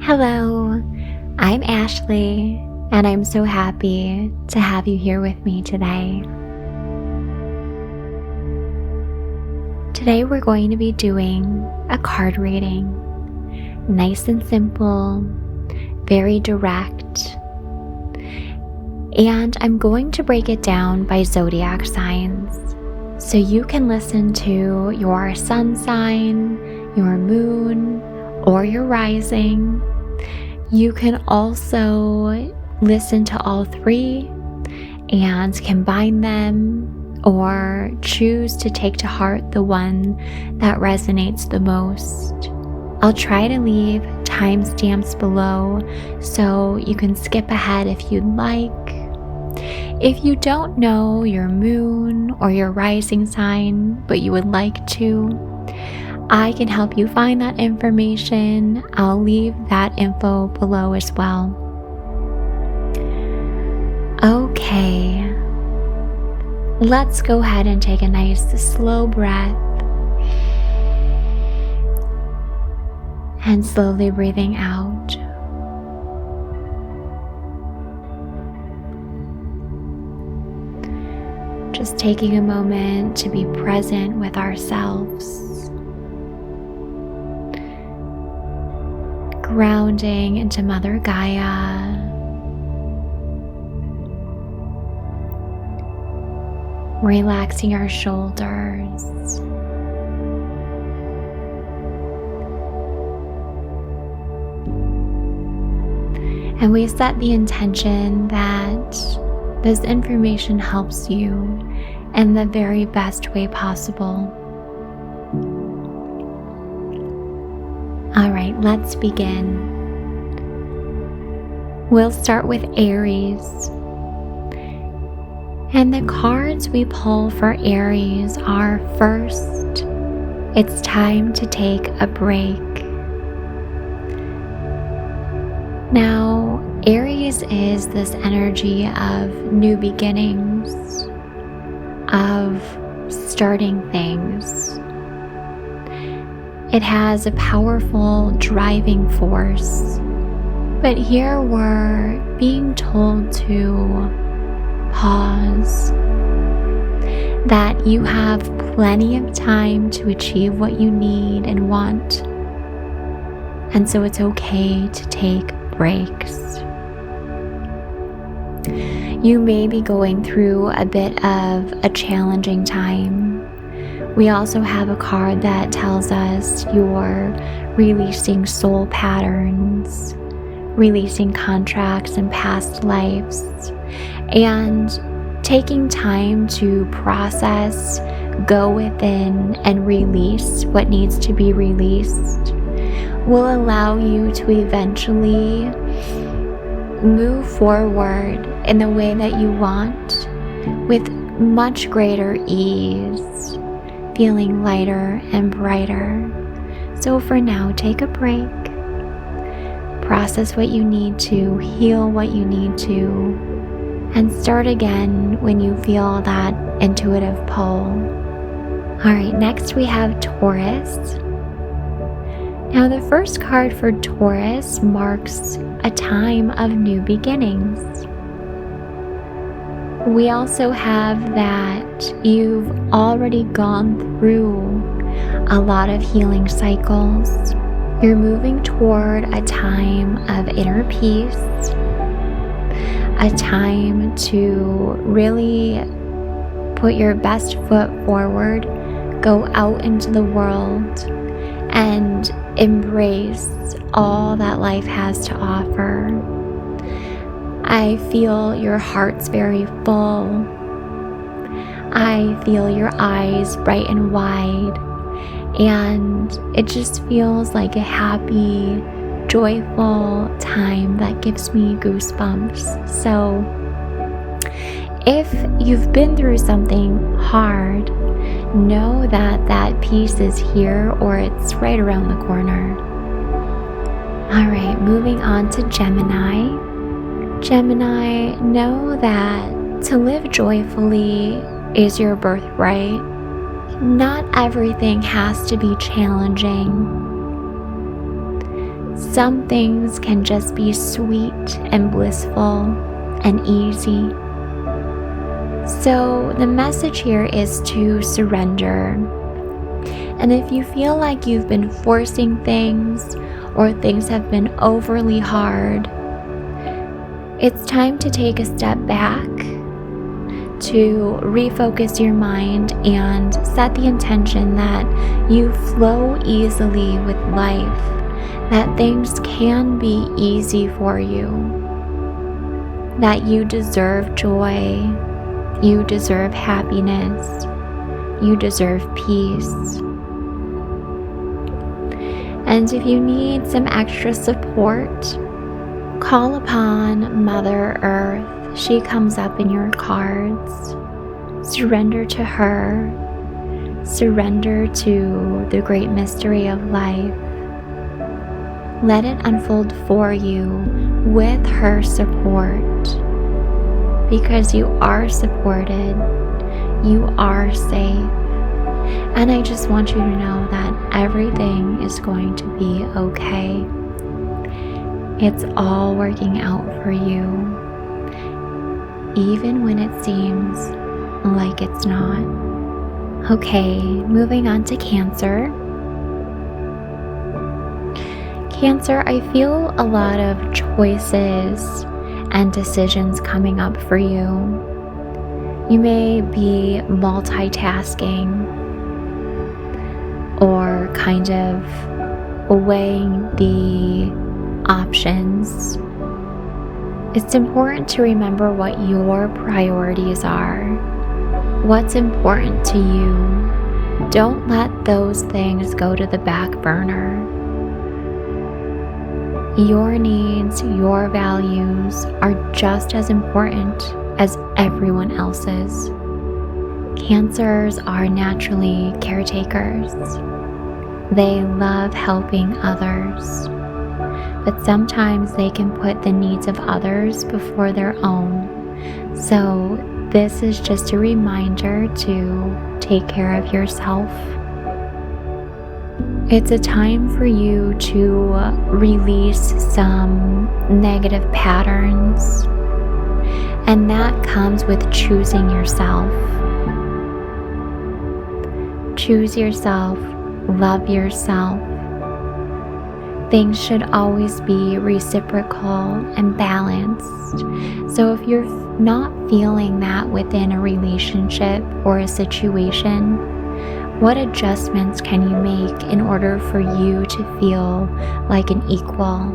Hello, I'm Ashley, and I'm so happy to have you here with me today. Today we're going to be doing a card reading. Nice and simple, very direct. And I'm going to break it down by zodiac signs. So you can listen to your sun sign, your moon, or your rising. You can also listen to all three and combine them, or choose to take to heart the one that resonates the most. I'll try to leave timestamps below so you can skip ahead if you'd like. If you don't know your moon or your rising sign, but you would like to, I can help you find that information. I'll leave that info below as well. Okay, let's go ahead and take a nice slow breath and slowly breathing out. Just taking a moment to be present with ourselves. Grounding into Mother Gaia. Relaxing our shoulders. And we set the intention that this information helps you in the very best way possible. All right, let's begin. We'll start with Aries. And the cards we pull for Aries are: first, it's time to take a break. Now, Aries is this energy of new beginnings, of starting things. It has a powerful driving force, but here we're being told to pause, that you have plenty of time to achieve what you need and want, and so it's okay to take breaks. You may be going through a bit of a challenging time. We also have a card that tells us you're releasing soul patterns, releasing contracts and past lives, and taking time to process, go within, and release what needs to be released will allow you to eventually move forward in the way that you want with much greater ease, feeling lighter and brighter. So for now, take a break, process what you need to, heal what you need to, and start again when you feel that intuitive pull. All right, next we have Taurus. Now the first card for Taurus marks a time of new beginnings. We also have that you've already gone through a lot of healing cycles. You're moving toward a time of inner peace, a time to really put your best foot forward, go out into the world, and embrace all that life has to offer. I feel your heart's very full. I feel your eyes bright and wide, and it just feels like a happy, joyful time that gives me goosebumps. So if you've been through something hard, know that that peace is here, or it's right around the corner. All right, moving on to Gemini. Gemini, know that to live joyfully is your birthright. Not everything has to be challenging. some things can just be sweet and blissful and easy. So the message here is to surrender. And if you feel like you've been forcing things or things have been overly hard, it's time to take a step back, to refocus your mind and set the intention that you flow easily with life, that things can be easy for you, that you deserve joy, you deserve happiness, you deserve peace. And if you need some extra support, call upon Mother Earth. She comes up in your cards. Surrender to her. Surrender to the great mystery of life. Let it unfold for you with her support, because you are supported. You are safe. And I just want you to know that everything is going to be okay. It's all working out for you, even when it seems like it's not. Okay, moving on to Cancer. Cancer, I feel a lot of choices and decisions coming up for you. You may be multitasking or kind of weighing the options. It's important to remember what your priorities are, what's important to you. Don't let those things go to the back burner. Your needs, your values are just as important as everyone else's. Cancers are naturally caretakers. They love helping others, but sometimes they can put the needs of others before their own. So this is just a reminder to take care of yourself. It's a time for you to release some negative patterns, and that comes with choosing yourself. Choose yourself, love yourself. Things should always be reciprocal and balanced. So if you're not feeling that within a relationship or a situation, what adjustments can you make in order for you to feel like an equal,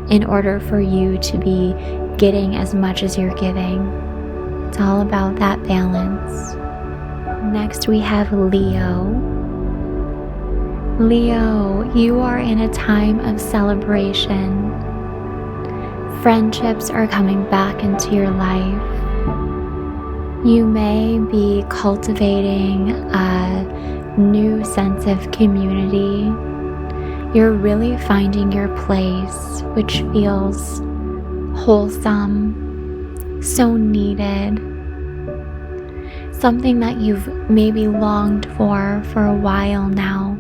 in order for you to be getting as much as you're giving? It's all about that balance. Next we have Leo. Leo, you are in a time of celebration. Friendships are coming back into your life. You may be cultivating a new sense of community. You're really finding your place, which feels wholesome, so needed. Something that you've maybe longed for a while now.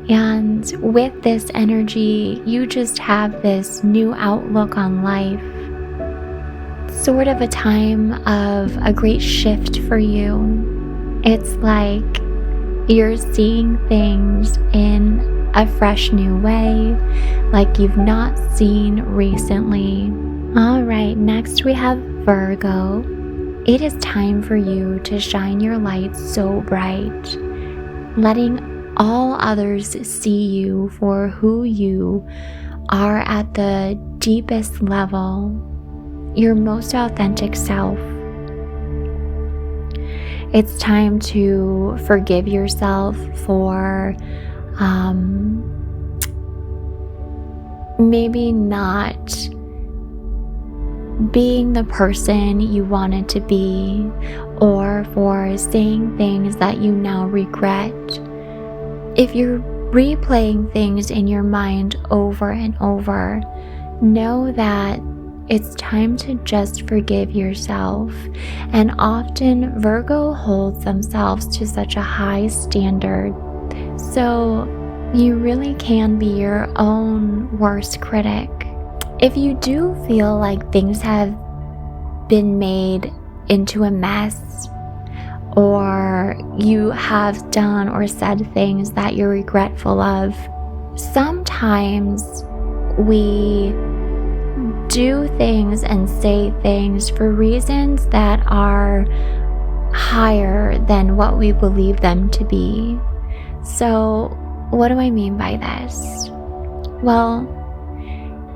And with this energy, you just have this new outlook on life. Sort of a time of a great shift for you. It's like you're seeing things in a fresh new way, like you've not seen recently. All right, next we have Virgo. It is time for you to shine your light so bright, letting all others see you for who you are at the deepest level, your most authentic self. It's time to forgive yourself for maybe not being the person you wanted to be, or for saying things that you now regret. If you're replaying things in your mind over and over, know that it's time to just forgive yourself. And often Virgo holds themselves to such a high standard. So You really can be your own worst critic. If you do feel like things have been made into a mess, or you have done or said things that you're regretful of, sometimes we do things and say things for reasons that are higher than what we believe them to be. So, what do I mean by this? Well,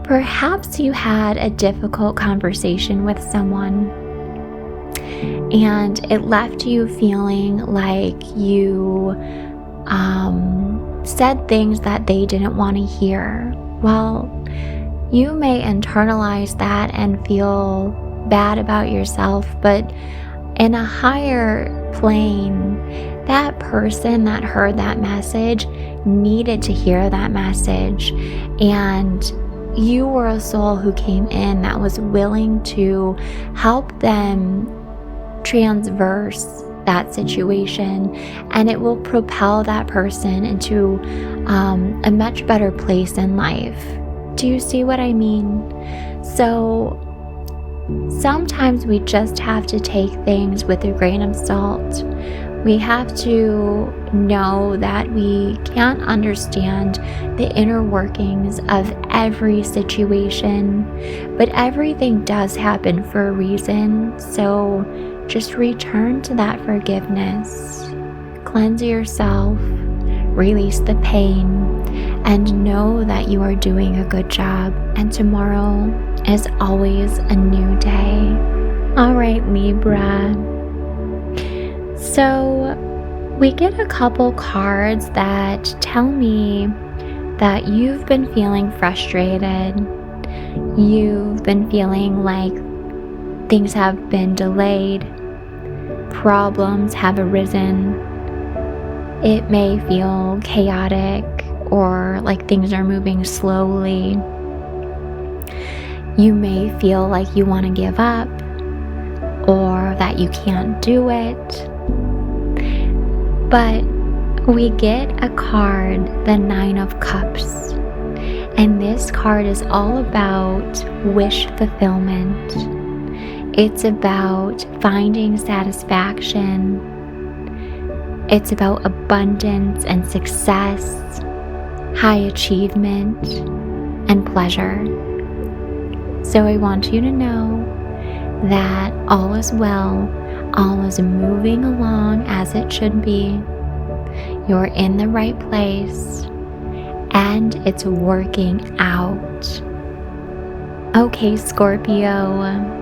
perhaps you had a difficult conversation with someone and it left you feeling like you said things that they didn't want to hear. Well, you may internalize that and feel bad about yourself, but in a higher plane, that person that heard that message needed to hear that message, and you were a soul who came in that was willing to help them transverse that situation, and it will propel that person into a much better place in life. Do you see what I mean? So sometimes we just have to take things with a grain of salt. We have to know that we can't understand the inner workings of every situation, but everything does happen for a reason. So just return to that forgiveness, cleanse yourself, release the pain, and know that you are doing a good job. And tomorrow is always a new day. All right, Libra. So we get a couple cards that tell me that you've been feeling frustrated. You've been feeling like things have been delayed. Problems have arisen. It may feel chaotic or like things are moving slowly. You may feel like you want to give up or that you can't do it. But we get a card, the Nine of Cups. And this card is all about wish fulfillment. It's about finding satisfaction. It's about abundance and success, high achievement, and pleasure. So I want you to know that all is well, all is moving along as it should be. You're in the right place, and it's working out. Okay, Scorpio.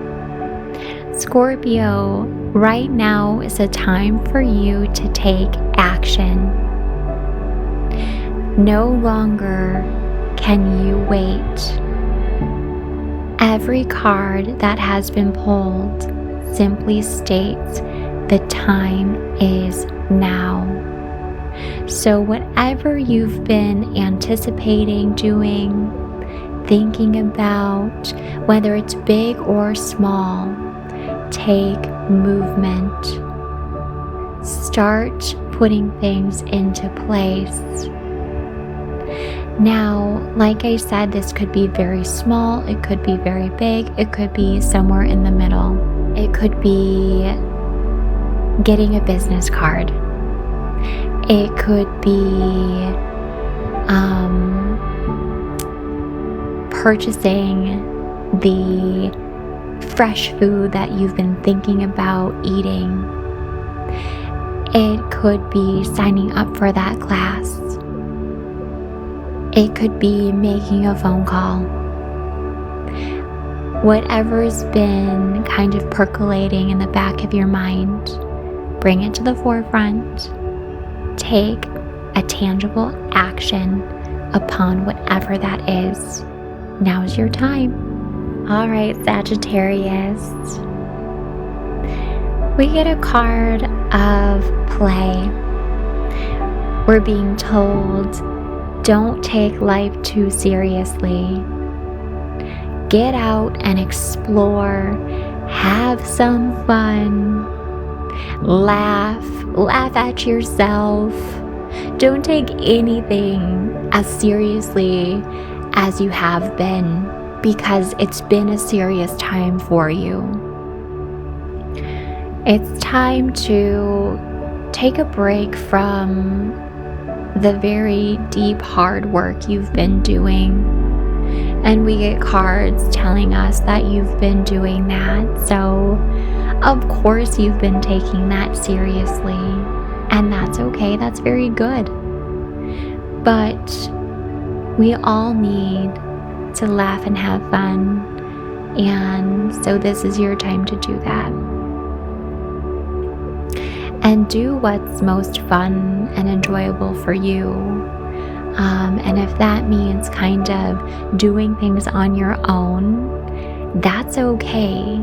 Scorpio, right now is a time for you to take action. No longer can you wait. Every card that has been pulled simply states the time is now. So whatever you've been anticipating doing, thinking about, whether it's big or small, take movement. Start putting things into place. Now, like I said, this could be very small, it could be very big, it could be somewhere in the middle. It could be getting a business card. It could be purchasing the fresh food that you've been thinking about eating. It could be signing up for that class. It could be making a phone call. Whatever's been kind of percolating in the back of your mind, bring it to the forefront. Take a tangible action upon whatever that is. Now is your time. All right, Sagittarius. We get a card of play. We're being told, don't take life too seriously. Get out and explore. Have some fun. Laugh at yourself. Don't take anything as seriously as you have been, because it's been a serious time for you. It's time to take a break from the very deep, hard work you've been doing. And we get cards telling us that you've been doing that. So, of course, you've been taking that seriously. And that's okay. That's very good. But we all need to laugh and have fun. And so this is your time to do that. And do what's most fun and enjoyable for you. And if that means kind of doing things on your own, that's okay.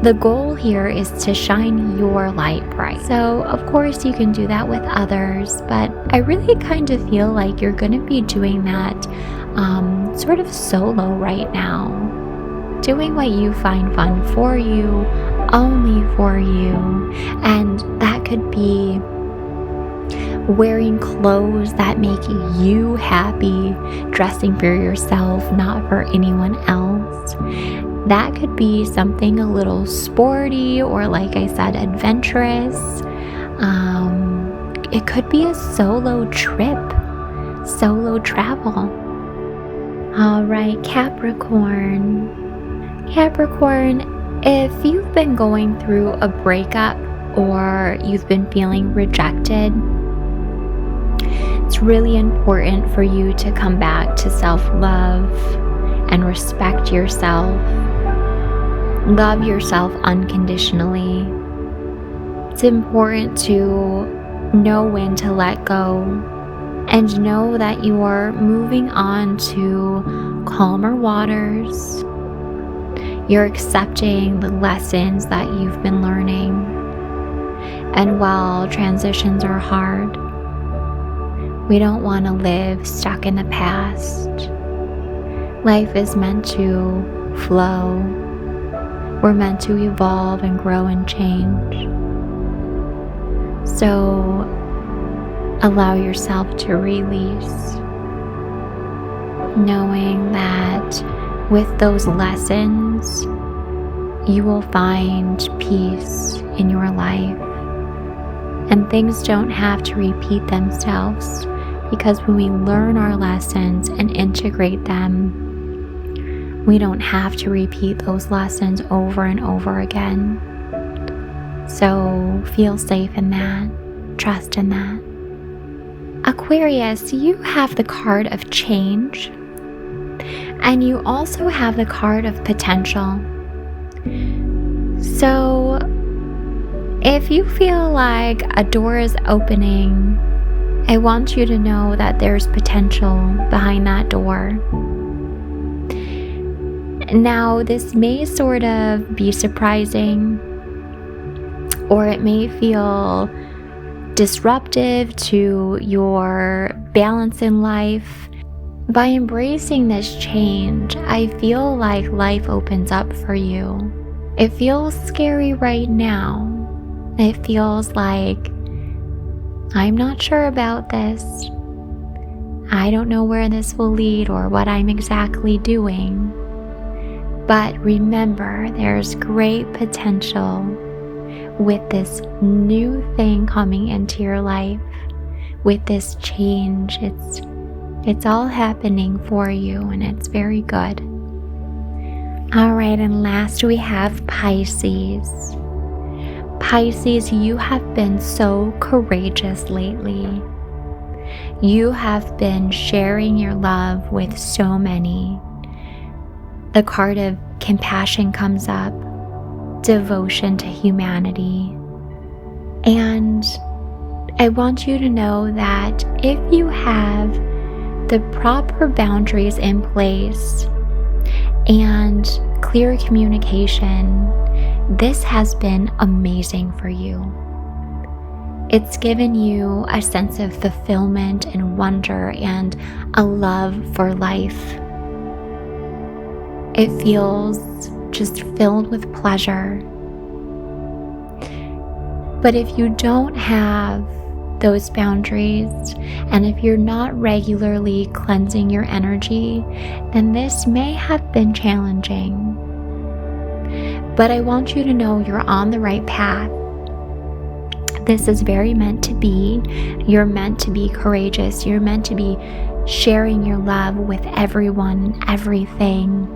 The goal here is to shine your light bright. So, of course, you can do that with others, but I really kind of feel like you're going to be doing that sort of solo right now. Doing what you find fun for you, only for you. And that could be wearing clothes that make you happy, dressing for yourself, not for anyone else. That could be something a little sporty or, like I said, adventurous. It could be a solo trip, solo travel. All right, Capricorn. Capricorn, if you've been going through a breakup or you've been feeling rejected, it's really important for you to come back to self-love and respect yourself. Love yourself unconditionally. It's important to know when to let go and know that you are moving on to calmer waters. You're accepting the lessons that you've been learning. And while transitions are hard, we don't want to live stuck in the past. Life is meant to flow. We're meant to evolve and grow and change. So allow yourself to release, knowing that with those lessons, you will find peace in your life. And things don't have to repeat themselves, because when we learn our lessons and integrate them, we don't have to repeat those lessons over and over again. So feel safe in that. Trust in that. Aquarius, you have the card of change, and you also have the card of potential. So if you feel like a door is opening, I want you to know that there's potential behind that door. Now, this may sort of be surprising, or it may feel disruptive to your balance in life. By embracing this change, I feel like life opens up for you. It feels scary right now. It feels like, I'm not sure about this. I don't know where this will lead or what I'm exactly doing. But remember, there's great potential with this new thing coming into your life, with this change. It's all happening for you, and it's very good. All right, and last we have Pisces. Pisces, you have been so courageous lately. You have been sharing your love with so many. The card of compassion comes up, devotion to humanity. And I want you to know that if you have the proper boundaries in place and clear communication, this has been amazing for you. It's given you a sense of fulfillment and wonder and a love for life. It feels just filled with pleasure. But if you don't have those boundaries. And if you're not regularly cleansing your energy, then this may have been challenging. But I want you to know you're on the right path. This is very meant to be. You're meant to be courageous. You're meant to be sharing your love with everyone and everything.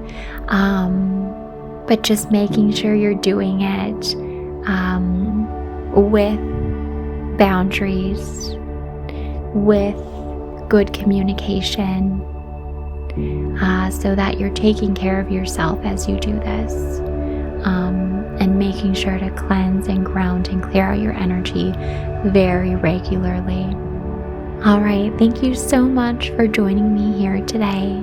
But just making sure you're doing it with boundaries, with good communication, so that you're taking care of yourself as you do this, and making sure to cleanse and ground and clear out your energy very regularly. All right, thank you so much for joining me here today.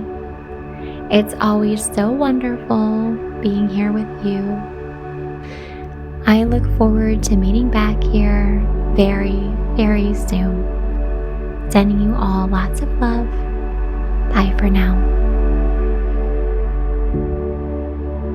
It's always so wonderful being here with you. I look forward to meeting back here very, very soon. Sending you all lots of love. Bye for now.